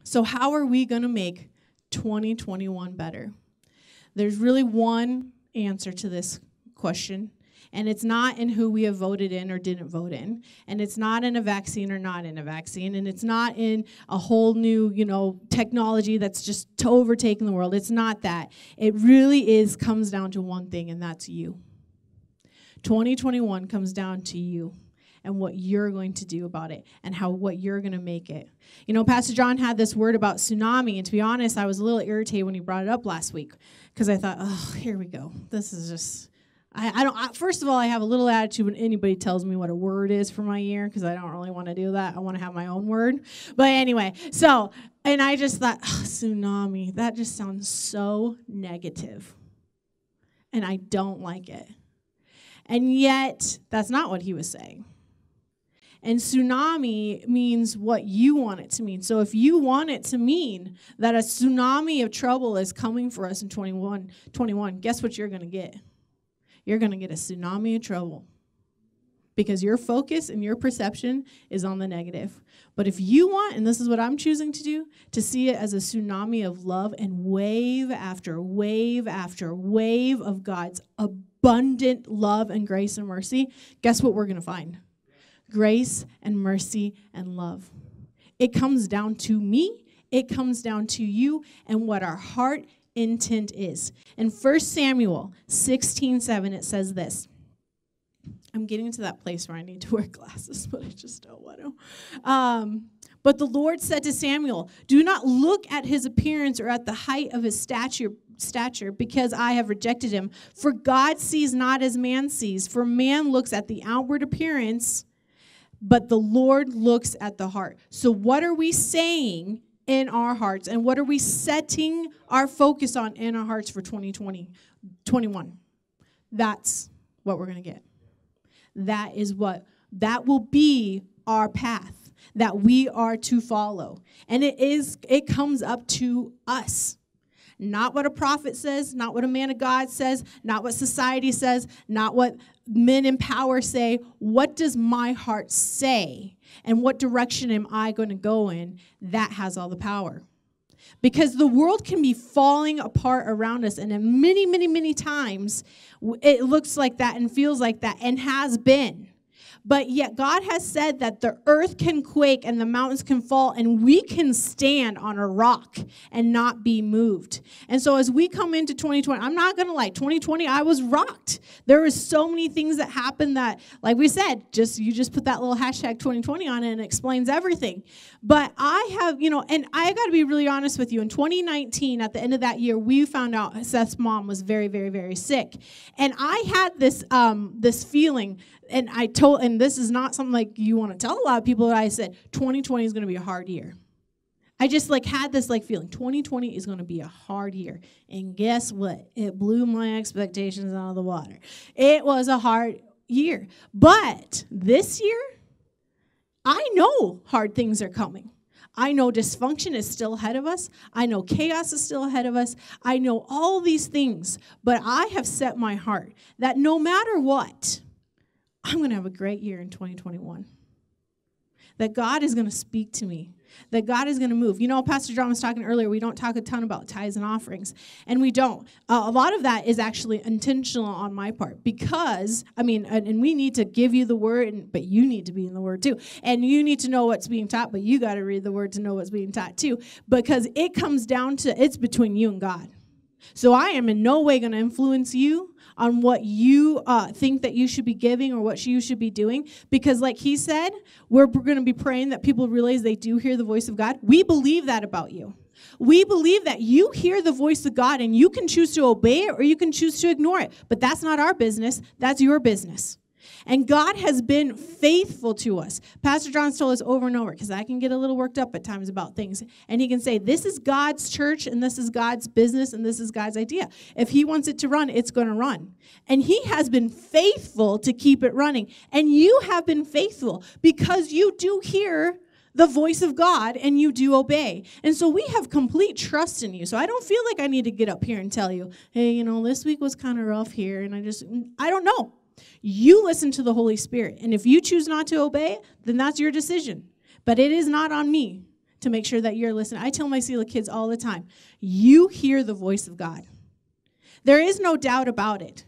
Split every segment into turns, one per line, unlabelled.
So how are we going to make 2021 better? There's really one answer to this question, and it's not in who we have voted in or didn't vote in, and it's not in a vaccine or not in a vaccine, and it's not in a whole new, technology that's just overtaking the world. It's not that. It really comes down to one thing, and that's you. 2021 comes down to you and what you're going to do about it and what you're going to make it. Pastor John had this word about tsunami, and to be honest, I was a little irritated when he brought it up last week because I thought, oh, here we go. This is just, first of all, I have a little attitude when anybody tells me what a word is for my year because I don't really want to do that. I want to have my own word. But anyway, and I just thought, tsunami, that just sounds so negative, and I don't like it. And yet, that's not what he was saying. And tsunami means what you want it to mean. So if you want it to mean that a tsunami of trouble is coming for us in 21, guess what you're going to get? You're going to get a tsunami of trouble because your focus and your perception is on the negative. But if you want, and this is what I'm choosing to do, to see it as a tsunami of love and wave after wave after wave of God's abundant love and grace and mercy, guess what we're going to find? Grace and mercy and love. It comes down to me. It comes down to you and what our heart intent is. In 1 Samuel 16:7, it says this. I'm getting to that place where I need to wear glasses, but I just don't want to. But the Lord said to Samuel, do not look at his appearance or at the height of his stature, because I have rejected him. For God sees not as man sees. For man looks at the outward appearance, but the Lord looks at the heart. So what are we saying in our hearts? And what are we setting our focus on in our hearts for 2021? That's what we're going to get. That will be our path that we are to follow. And it comes up to us. Not what a prophet says, not what a man of God says, not what society says, not what men in power say. What does my heart say? And what direction am I going to go in? That has all the power. Because the world can be falling apart around us, and many, many, many times it looks like that and feels like that and has been. But yet God has said that the earth can quake and the mountains can fall, and we can stand on a rock and not be moved. And so as we come into 2020, I'm not going to lie, 2020, I was rocked. There was so many things that happened that, like we said, you just put that little hashtag 2020 on it and it explains everything. But I have, and I got to be really honest with you. In 2019, at the end of that year, we found out Seth's mom was very, very, very sick. And I had this feeling, and this is not something like you want to tell a lot of people, that I said 2020 is going to be a hard year. I just had this feeling 2020 is going to be a hard year. And guess what? It blew my expectations out of the water. It was a hard year. But this year, I know hard things are coming. I know dysfunction is still ahead of us. I know chaos is still ahead of us. I know all these things. But I have set my heart that no matter what, I'm going to have a great year in 2021. That God is going to speak to me. That God is going to move. Pastor John was talking earlier, we don't talk a ton about tithes and offerings. And we don't. A lot of that is actually intentional on my part. Because, and we need to give you the word, but you need to be in the word too. And you need to know what's being taught, but you got to read the word to know what's being taught too. Because it comes down to, it's between you and God. So I am in no way going to influence you on what you think that you should be giving or what you should be doing. Because like he said, we're going to be praying that people realize they do hear the voice of God. We believe that about you. We believe that you hear the voice of God and you can choose to obey it or you can choose to ignore it. But that's not our business. That's your business. And God has been faithful to us. Pastor John's told us over and over, because I can get a little worked up at times about things. And he can say, this is God's church, and this is God's business, and this is God's idea. If he wants it to run, it's going to run. And he has been faithful to keep it running. And you have been faithful because you do hear the voice of God and you do obey. And so we have complete trust in you. So I don't feel like I need to get up here and tell you, hey, this week was kind of rough here. And I don't know. You listen to the Holy Spirit. And if you choose not to obey it, then that's your decision. But it is not on me to make sure that you're listening. I tell my Selah kids all the time, you hear the voice of God. There is no doubt about it.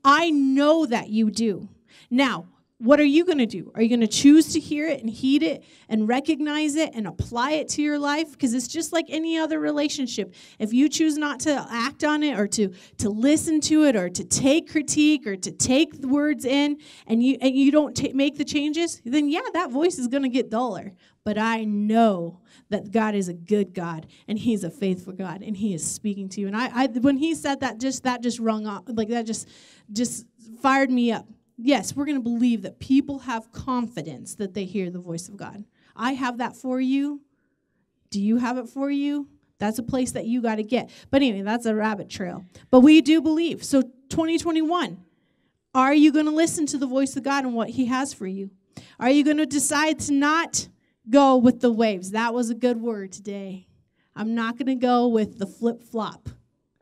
I know that you do. Now, what are you going to do? Are you going to choose to hear it and heed it and recognize it and apply it to your life? Because it's just like any other relationship. If you choose not to act on it or to listen to it or to take critique or to take the words in and you don't make the changes, then yeah, that voice is going to get duller. But I know that God is a good God and he's a faithful God and he is speaking to you. And I when he said that just rung off, like that just fired me up. Yes, we're going to believe that people have confidence that they hear the voice of God. I have that for you. Do you have it for you? That's a place that you got to get. But anyway, that's a rabbit trail. But we do believe. So 2021, are you going to listen to the voice of God and what he has for you? Are you going to decide to not go with the waves? That was a good word today. I'm not going to go with the flip-flop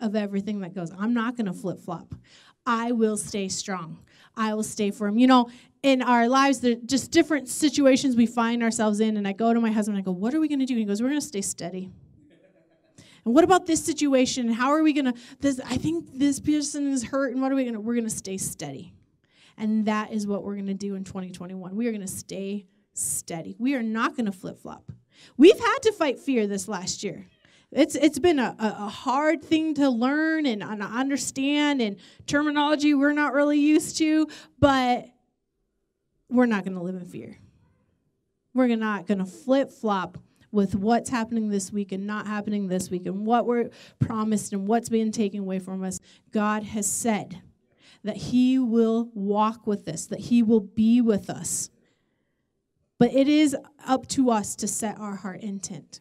of everything that goes. I'm not going to flip-flop. I will stay strong. I will stay firm. You know, in our lives, there are just different situations we find ourselves in, and I go to my husband, and I go, what are we going to do? And he goes, we're going to stay steady. And what about this situation? How are we going to, I think this person is hurt, and what are we going to, we're going to stay steady. And that is what we're going to do in 2021. We are going to stay steady. We are not going to flip-flop. We've had to fight fear this last year. It's been a hard thing to learn and understand, and terminology we're not really used to, but we're not going to live in fear. We're not going to flip-flop with what's happening this week and not happening this week and what we're promised and what's being taken away from us. God has said that he will walk with us, that he will be with us. But it is up to us to set our heart intent.